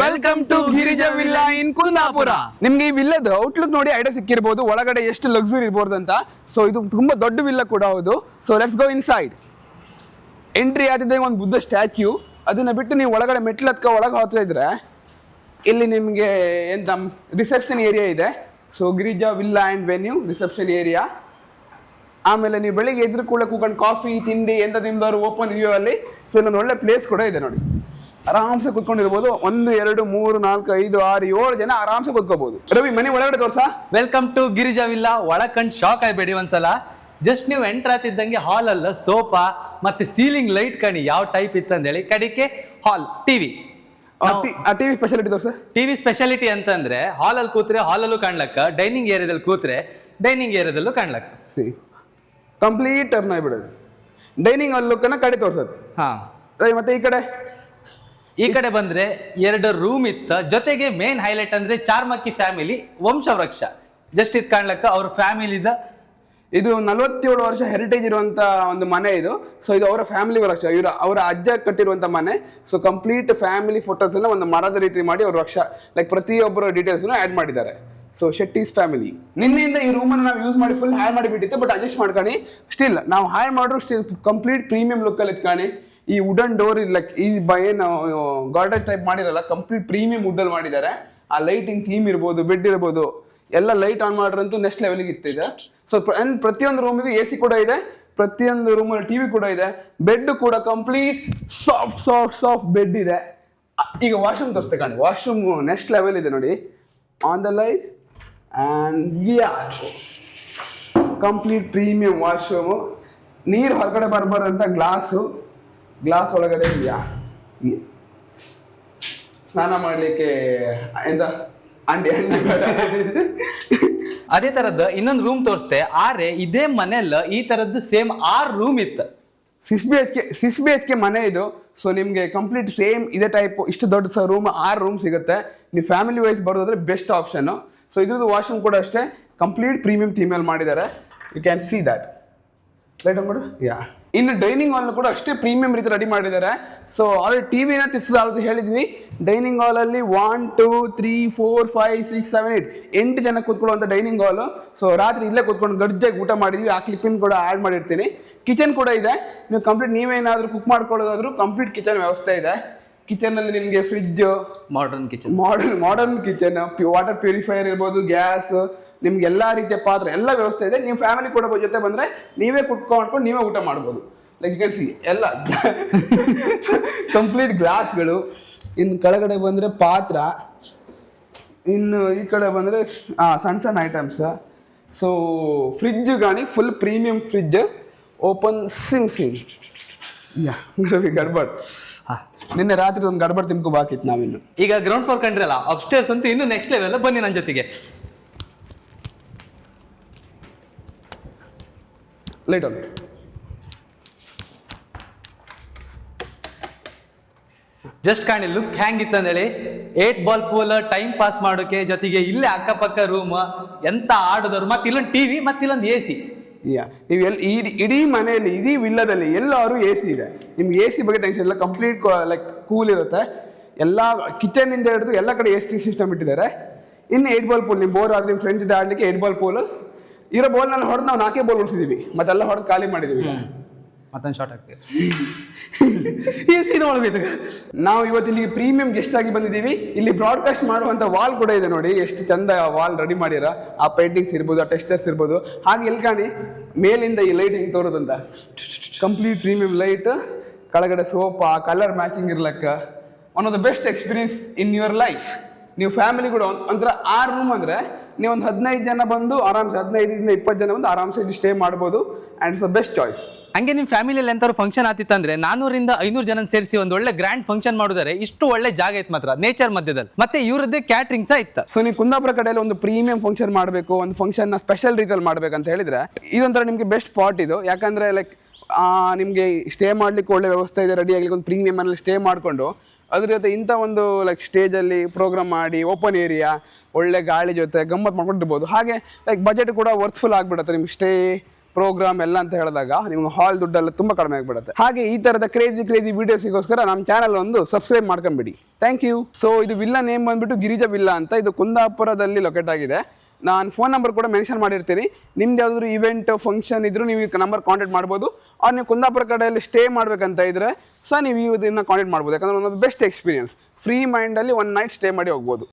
Welcome to Girija villa ಇನ್ ಕುಂದಾಪುರ. ನಿಮ್ಗೆ ಈ ವಿಲ್ಲದ ಔಟ್ಲುಕ್ ನೋಡಿ ಐಡಿಯಾ ಸಿಕ್ಕಿರ್ಬೋದು, ಒಳಗಡೆ ಎಷ್ಟು ಲಕ್ಸುರಿ ಇರ್ಬೋದು ಅಂತ. ಸೊ ಇದು ತುಂಬಾ ದೊಡ್ಡ ವಿಲ್ಲ ಕೂಡ ಹೌದು. So let's go inside. Entry ಆದಿದ್ದೆ ಒಂದು ಬುದ್ಧ ಸ್ಟ್ಯಾಚ್ಯೂ, ಅದನ್ನ ಬಿಟ್ಟು ನೀವು ಒಳಗಡೆ ಮೆಟ್ಲತ್ಕ ಒಳಗೆ ಹೋಗ್ತಾ ಇದ್ರೆ ಇಲ್ಲಿ ನಿಮಗೆ ಎಂತ ರಿಸೆಪ್ಷನ್ ಏರಿಯಾ ಇದೆ. So Girija villa and venue reception area. ಆಮೇಲೆ ನೀವು ಬೆಳಿಗ್ಗೆ ಎದ್ರು ಕೂಡ ಕೂತ್ಕೊಂಡು ಕಾಫಿ ತಿಂಡಿ ಎಂತ ತಿಂದವರು ಓಪನ್ ವ್ಯೂ ಅಲ್ಲಿ. ಸೊ ಇನ್ನೊಂದು ಒಳ್ಳೆ ಪ್ಲೇಸ್ ಕೂಡ ಇದೆ ನೋಡಿ, ಆರಾಮ್ಸೆ ಕುತ್ಕೊಂಡಿರ್ಬೋದು. 1 2 3 4 5 6 7 ಜನ ಆರಾಮ್ಸೆ ಕುತ್ಕೋಬಹುದು. ರವಿ, ಮನೆ ಒಳಗಡೆ ತೋರ್ಸಾ? Welcome to Girija villa. ಒಳಕಂಡು ಶಾಕ್ ಆಗ್ಬೇಡಿ ಒಂದ್ಸಲ. ಜಸ್ಟ್ ನೀವು ಎಂಟರ್ ಆಗ್ತಿದ್ದಂಗೆ ಹಾಲ್ ಅಲ್ಲ ಸೋಫಾ ಮತ್ತೆ ಸೀಲಿಂಗ್ ಲೈಟ್ ಕಣಿ ಯಾವ ಟೈಪ್ ಇತ್ತಂದೇಳಿ. ಕಡಿಕೆ ಹಾಲ್ ಟಿವಿ ಸ್ಪೆಷಾಲಿಟಿ ತೋರ್ಸ. ಟಿವಿ ಸ್ಪೆಷಾಲಿಟಿ ಅಂತಂದ್ರೆ ಹಾಲ್ ಅಲ್ಲಿ ಕೂತ್ರೆ ಹಾಲಲ್ಲೂ ಕಾಣ್ಲಕ್ಕ, ಡೈನಿಂಗ್ ಏರಿಯಾದಲ್ಲಿ ಕೂತ್ರೆ ಡೈನಿಂಗ್ ಏರಿಯಾದಲ್ಲೂ ಕಾಣ್ಲಕ್ಕ. ಕಂಪ್ಲೀಟ್ ಟರ್ನ್ ಆಗಿಬಿಡೋದು. ಡೈನಿಂಗ್ ಹಾಲ್ ಲುಕ್ ಕಡೆ ತೋರ್ಸೋದು. ಹಾ, ಮತ್ತೆ ಈ ಕಡೆ ಬಂದ್ರೆ 2 ರೂಮ್ ಇತ್ತ. ಜೊತೆಗೆ ಮೇನ್ ಹೈಲೈಟ್ ಅಂದ್ರೆ ಚಾರ್ಮಕ್ಕಿ ಫ್ಯಾಮಿಲಿ ವಂಶವೃಕ್ಷ ಜಸ್ಟ್ ಇದು ಕಾಣ್ಲಕ್ಕ. ಅವ್ರ ಫ್ಯಾಮಿಲಿದ ಇದು 47 ವರ್ಷ ಹೆರಿಟೇಜ್ ಇರುವಂತ ಒಂದು ಮನೆ ಇದು. ಸೊ ಇದು ಅವರ ಫ್ಯಾಮಿಲಿ ವೃಕ್ಷ, ಅವರ ಅಜ್ಜ ಕಟ್ಟಿರುವಂತ ಮನೆ. ಸೊ ಕಂಪ್ಲೀಟ್ ಫ್ಯಾಮಿಲಿ ಫೋಟೋಸ್ ಅನ್ನ ಒಂದು ಮರದ ರೀತಿ ಮಾಡಿ ಅವ್ರ ವೃಕ್ಷ ಲೈಕ್ ಪ್ರತಿಯೊಬ್ಬರ ಡೀಟೇಲ್ಸ್ ಆಡ್ ಮಾಡಿದ್ದಾರೆ. So Shetty's family. ನಿನ್ನೆಯಿಂದ ಈ ರೂಮ್ ಅನ್ನು ನಾವು ಯೂಸ್ ಮಾಡಿ ಫುಲ್ ಹಾಯ್ ಮಾಡಿಬಿಟ್ಟಿತ್ತು, ಬಟ್ ಅಡ್ಜಸ್ಟ್ ಮಾಡ್ಕೊಂಡು ಸ್ಟಿಲ್ ನಾವು ಹಾಯ್ ಮಾಡ್ರು ಸ್ಟಿಲ್ ಕಂಪ್ಲೀಟ್ ಪ್ರೀಮಿಯಂ ಲುಕ್ ಅಲ್ಲಿ ಇಟ್ಕೊಂಡು ಈ ವುಡನ್ ಡೋರ್ ಲೈಕ್ ಈ ಏನು ಗಾರ್ಡನ್ ಟೈಪ್ ಮಾಡಿರಲ್ಲ, ಕಂಪ್ಲೀಟ್ ಪ್ರೀಮಿಯಂ ವುಡ್ ಅಲ್ಲಿ ಮಾಡಿದ್ದಾರೆ. ಆ ಲೈಟಿಂಗ್ ಥೀಮ್ ಇರ್ಬೋದು, ಬೆಡ್ ಇರ್ಬೋದು, ಎಲ್ಲ ಲೈಟ್ ಆನ್ ಮಾಡ್ರಂತೂ ನೆಕ್ಸ್ಟ್ ಲೆವೆಲ್ಗೆ ಇತ್ತಿದೆ. ಸೊ ಪ್ರತಿಯೊಂದು ರೂಮಿಗೂ ಎ ಸಿ ಕೂಡ ಇದೆ, ಪ್ರತಿಯೊಂದು ರೂಮಲ್ಲಿ ಟಿವಿ ಕೂಡ ಇದೆ, ಬೆಡ್ ಕೂಡ ಕಂಪ್ಲೀಟ್ ಸಾಫ್ಟ್ ಬೆಡ್ ಇದೆ. ಈಗ ವಾಶ್ರೂಮ್ ತೋರಿಸ್ತೆ ಕಾಣಿ. ವಾಶ್ರೂಮ್ ನೆಕ್ಸ್ಟ್ ಲೆವೆಲ್ ಇದೆ ನೋಡಿ. On the light and complete premium washroom. ನೀರು ಹೊರಗಡೆ ಬರಬಾರ್ದಂತ ಗ್ಲಾಸ್ ಒಳಗಡೆ ಇದೆಯಾ ಸ್ನಾನ ಮಾಡಲಿಕ್ಕೆ ಎಂತ ಅಂಡಿ ಬೇಡ. ಅದೇ ತರದ್ದು ಇನ್ನೊಂದು ರೂಮ್ ತೋರಿಸ್ತೆ. ಆದ್ರೆ ಇದೇ ಮನೆಯಲ್ಲ ಈ ತರದ್ದು ಸೇಮ್ 6 ರೂಮ್ ಇತ್ತು. 6 BHK ಮನೆ ಇದು. ಸೊ ನಿಮಗೆ ಕಂಪ್ಲೀಟ್ ಸೇಮ್ ಇದೇ ಟೈಪ್ ಇಷ್ಟು ದೊಡ್ಡ ರೂಮ್ 6 ರೂಮ್ ಸಿಗುತ್ತೆ. ನೀವು ಫ್ಯಾಮಿಲಿ ವೈಸ್ ಬರೋದಾದ್ರೆ ಬೆಸ್ಟ್ ಆಪ್ಷನ್. ಸೊ ಇದ್ರದ್ದು ವಾಶ್ರೂಮ್ ಕೂಡ ಅಷ್ಟೇ ಕಂಪ್ಲೀಟ್ ಪ್ರೀಮಿಯಂ ಥೀಮಲ್ಲಿ ಮಾಡಿದ್ದಾರೆ. You can see that. Light on ಮಾಡು. ಇನ್ನು ಡೈನಿಂಗ್ ಹಾಲ್ ಕೂಡ ಅಷ್ಟೇ ಪ್ರೀಮಿಯಂ ರೀತಿ ರೆಡಿ ಮಾಡಿದ್ದಾರೆ. ಸೊ ಆಲ್ರೆಡಿ ಟಿವಿನ ತಿರ್ಸೋದು ಹೇಳಿದ್ವಿ. ಡೈನಿಂಗ್ ಹಾಲ್ ಅಲ್ಲಿ 1 2 3 4 5 6 7 8 ಜನ ಕೂತ್ಕೊಳ್ಳುವಂಥ ಡೈನಿಂಗ್ ಹಾಲು. ಸೊ ರಾತ್ರಿ ಇಲ್ಲೇ ಕೂತ್ಕೊಂಡು ಗಡ್ಜಾಗಿ ಊಟ ಮಾಡಿದ್ವಿ. ಆ ಕ್ಲಿಪ್ಪಿನ ಕೂಡ ಆ್ಯಡ್ ಮಾಡಿರ್ತೀನಿ. ಕಿಚನ್ ಕೂಡ ಇದೆ. ನೀವು ಕಂಪ್ಲೀಟ್ ನೀವೇನಾದರೂ ಕುಕ್ ಮಾಡ್ಕೊಳ್ಳೋದಾದ್ರೂ ಕಂಪ್ಲೀಟ್ ಕಿಚನ್ ವ್ಯವಸ್ಥೆ ಇದೆ. ಕಿಚನ್ ಅಲ್ಲಿ ನಿಮಗೆ fridge, modern kitchen, water purifier ಇರ್ಬೋದು, ಗ್ಯಾಸ್, ನಿಮ್ಗೆ ಎಲ್ಲಾ ರೀತಿಯ ಪಾತ್ರೆ ಎಲ್ಲ ವ್ಯವಸ್ಥೆ ಇದೆ. ನೀವು ಫ್ಯಾಮಿಲಿ ಕೂಡ ಜೊತೆ ಬಂದ್ರೆ ನೀವೇ ಕುಟ್ಕೊಂಡು ನೀವೇ ಊಟ ಮಾಡ್ಬೋದು. ಲೈಕ್ ಕಳಿಸಿ ಎಲ್ಲ ಕಂಪ್ಲೀಟ್ ಗ್ಲಾಸ್ಗಳು. ಇನ್ನು ಕೆಳಗಡೆ ಬಂದ್ರೆ ಪಾತ್ರ, ಇನ್ನು ಈ ಕಡೆ ಬಂದ್ರೆ ಸಣ್ಣ ಐಟಮ್ಸ್. ಸೊ ಫ್ರಿಡ್ಜ್ ಗಾಣಿ ಫುಲ್ ಪ್ರೀಮಿಯಂ ಫ್ರಿಡ್ಜ್. ಓಪನ್ ಸಿಮ್ ಗಡ್ಬಡ್. ನಿನ್ನೆ ರಾತ್ರಿ ಒಂದು ಗಡ್ಬಡ್ ತಿನ್ಕೊ ಬಾಕಿತ್ತು ನಾವಿನ್ನು. ಈಗ ಗ್ರೌಂಡ್ ಫ್ಲೋರ್ ಕಂಡ್ರಲ್ಲ, ಅಪ್ಸ್ಟೇರ್ಸ್ ಅಂತೂ ಇನ್ನು ನೆಕ್ಸ್ಟ್ ಲೆವೆಲ್. ಬನ್ನಿ ನನ್ನ ಜೊತೆಗೆ. Light on. ಜಸ್ಟ್ ಕಾಣಿ ಲುಕ್ ಹೆಂಗಿತ್ತು ಅಂದೇಳಿ. 8 ಬಾಲ್ ಪೂಲ್ ಟೈಮ್ ಪಾಸ್ ಮಾಡೋಕೆ, ಜೊತೆಗೆ ಇಲ್ಲೇ ಅಕ್ಕಪಕ್ಕ ರೂಮ್, ಎಂತ ಆಡೋದವ್ರು, ಮತ್ತೆ ಇಲ್ಲೊಂದು ಟಿವಿ, ಮತ್ತೆ ಇಲ್ಲೊಂದು AC. ನೀವು ಇಡೀ ಮನೆಯಲ್ಲಿ ಇಡೀ ವಿಲ್ಲದಲ್ಲಿ ಎಲ್ಲರೂ AC ಇದೆ. ನಿಮ್ಗೆ AC ಬಗ್ಗೆ ಟೆನ್ಷನ್ ಇಲ್ಲ. ಕಂಪ್ಲೀಟ್ ಲೈಕ್ ಕೂಲ್ ಇರುತ್ತೆ. ಎಲ್ಲ ಕಿಚನ್ ಇಂದ ಹಿಡಿದು ಎಲ್ಲ ಕಡೆ AC ಸಿಸ್ಟಮ್ ಇಟ್ಟಿದ್ದಾರೆ. ಇನ್ನು 8 ಬಾಲ್ ಪೂಲ್, ನಿಮ್ ಬೋರ್ ಆದ್ರೆ ನಿಮ್ಮ ಫ್ರೆಂಡ್ ಜೊತೆ ಆಡ್ಲಿಕ್ಕೆ 8 ಬಾಲ್ ಪೂಲ್ ಇರೋ ಬೋಲ್ನಲ್ಲಿ ಹೊಡೆದು ನಾವು 4 ಬಾಲ್ ಉಳಿಸಿದೀವಿ. ಮತ್ತೆಲ್ಲ ಹೊಡೆದು ಖಾಲಿ ಮಾಡಿದೀವಿ. ಮತ್ತೊಂದು ಶಾರ್ಟ್ ಆಗ್ತದೆ. ನಾವು ಇವತ್ತು ಇಲ್ಲಿ ಪ್ರೀಮಿಯಂ ಗೆಸ್ಟ್ ಆಗಿ ಬಂದಿದ್ದೀವಿ. ಇಲ್ಲಿ ಬ್ರಾಡ್ಕಾಸ್ಟ್ ಮಾಡುವಂತ ವಾಲ್ ಕೂಡ ಇದೆ ನೋಡಿ, ಎಷ್ಟು ಚಂದ ವಾಲ್ ರೆಡಿ ಮಾಡಿರ. ಆ ಪೇಂಟಿಂಗ್ಸ್ ಇರ್ಬೋದು, ಆ ಟೆಕ್ಸ್ಚರ್ಸ್ ಇರ್ಬೋದು. ಹಾಗೆ ಎಲ್ಲಿ ಕಾಣಿ ಮೇಲಿಂದ ಈ ಲೈಟ್ ಹೆಂಗೆ ತೋರೋದಂತ. ಕಂಪ್ಲೀಟ್ ಪ್ರೀಮಿಯಂ ಲೈಟ್, ಕೆಳಗಡೆ ಸೋಫಾ, ಕಲರ್ ಮ್ಯಾಚಿಂಗ್ ಇರ್ಲಕ್ಕ. One of the best experience in your life. ನೀವು ಫ್ಯಾಮಿಲಿ ಕೂಡ ಒಂಥರ 6 ರೂಮ್ ಅಂದ್ರೆ ನೀವು ಒಂದು 15 ಜನ ಬಂದು ಆರಾಮ್ಸೆ 15 20 ಜನ ಬಂದು ಆರಾಮ್ಸೆ ಇಲ್ಲಿ ಸ್ಟೇ ಮಾಡ್ಬೋದು. And it's the best choice. ಹಂಗೆ ನಿಮ್ಮ ಫ್ಯಾಮಿಲಿಯಲ್ಲಿ ಎಂತಾದ್ರು ಫಂಕ್ಷನ್ ಆತಿತ್ತಂದ್ರೆ 400 ರಿಂದ 500 ಜನ ಸೇರಿಸಿ ಒಂದು ಒಳ್ಳೆ ಗ್ರ್ಯಾಂಡ್ ಫಂಕ್ಷನ್ ಮಾಡಿದರೆ ಇಷ್ಟು ಒಳ್ಳೆ ಜಾಗ ಇತ್ತು ಮಾತ್ರ, ನೇಚರ್ ಮಧ್ಯದಲ್ಲಿ. ಮತ್ತೆ ಇವರದ್ದೇ ಕ್ಯಾಟ್ರಿಂಗ್ ಸಹ ಇತ್ತು. ಸೊ ನೀವು ಕುಂದಾಪುರ ಕಡೆಯಲ್ಲಿ ಒಂದು ಪ್ರೀಮಿಯಂ ಫಂಕ್ಷನ್ ಮಾಡಬೇಕು, ಒಂದು ಫಂಕ್ಷನ್ ಸ್ಪೆಷಲ್ ರೀತಿಯಲ್ಲಿ ಮಾಡ್ಬೇಕಂತ ಹೇಳಿದ್ರೆ ಇದೊಂಥರ ನಿಮಗೆ ಬೆಸ್ಟ್ ಸ್ಪಾಟ್ ಇದು. ಯಾಕಂದ್ರೆ ಲೈಕ್ ನಿಮಗೆ ಸ್ಟೇ ಮಾಡ್ಲಿಕ್ಕೆ ಒಳ್ಳೆ ವ್ಯವಸ್ಥೆ ಇದೆ. ರೆಡಿ ಆಗ್ಲಿಕ್ಕೆ ಒಂದು ಪ್ರೀಮಿಯಂ ಅಲ್ಲಿ ಸ್ಟೇ ಮಾಡಿಕೊಂಡು ಅದ್ರ ಜೊತೆ ಇಂಥ ಒಂದು ಲೈಕ್ ಸ್ಟೇಜಲ್ಲಿ ಪ್ರೋಗ್ರಾಮ್ ಮಾಡಿ ಓಪನ್ ಏರಿಯಾ ಒಳ್ಳೆ ಗಾಳಿ ಜೊತೆ ಗಮ್ಮತ್ತು ಮಾಡ್ಕೊಂಡಿರ್ಬೋದು. ಹಾಗೆ ಲೈಕ್ ಬಜೆಟ್ ಕೂಡ ವರ್ತ್ಫುಲ್ ಆಗಿಬಿಡುತ್ತೆ ನಿಮ್ಗೆ ಸ್ಟೇ ಪ್ರೋಗ್ರಾಮ್ ಎಲ್ಲ ಅಂತ ಹೇಳಿದಾಗ ನಿಮ್ಗೆ ಹಾಲ್ ದುಡ್ಡೆಲ್ಲ ತುಂಬ ಕಡಿಮೆ ಆಗಿಬಿಡುತ್ತೆ. ಹಾಗೆ ಈ ಥರದ ಕ್ರೇಜಿ ವಿಡಿಯೋಸಿಗೋಸ್ಕರ ನಮ್ಮ ಚಾನಲ್ ಒಂದು ಸಬ್ಸ್ಕ್ರೈಬ್ ಮಾಡ್ಕೊಂಬಿಡಿ. Thank you. ಸೊ ಇದು ವಿಲ್ಲಾ ನೇಮ್ ಬಂದ್ಬಿಟ್ಟು ಗಿರಿಜಾ ವಿಲ್ಲಾ ಅಂತ. ಇದು ಕುಂದಾಪುರದಲ್ಲಿ ಲೊಕೇಟ್ ಆಗಿದೆ. ನಾನು ಫೋನ್ ನಂಬರ್ ಕೂಡ ಮೆನ್ಷನ್ ಮಾಡಿರ್ತೀನಿ. ನಿಮ್ದು ಯಾವ್ದಾದ್ರು ಇವೆಂಟ್ ಫಂಕ್ಷನ್ ಇದ್ರೂ ನೀವು ಈ ನಂಬರ್ ಕಾಂಟ್ಯಾಕ್ಟ್ ಮಾಡ್ಬೋದು. ಅವ್ರು ನೀವು ಕುಂದಾಪುರ ಕಡೆಯಲ್ಲಿ ಸ್ಟೇ ಮಾಡಬೇಕಂತ ಇದ್ರೆ ಸಹ ನೀವು ಇದನ್ನು ಕಾಂಟ್ಯಾಕ್ಟ್ ಮಾಡ್ಬೋದು. ಯಾಕಂದರೆ ಒಂದು ಬೆಸ್ಟ್ ಎಕ್ಸ್ಪೀರಿಯನ್ಸ್, ಫ್ರೀ ಮೈಂಡಲ್ಲಿ 1 ನೈಟ್ ಸ್ಟೇ ಮಾಡಿ ಹೋಗ್ಬೋದು.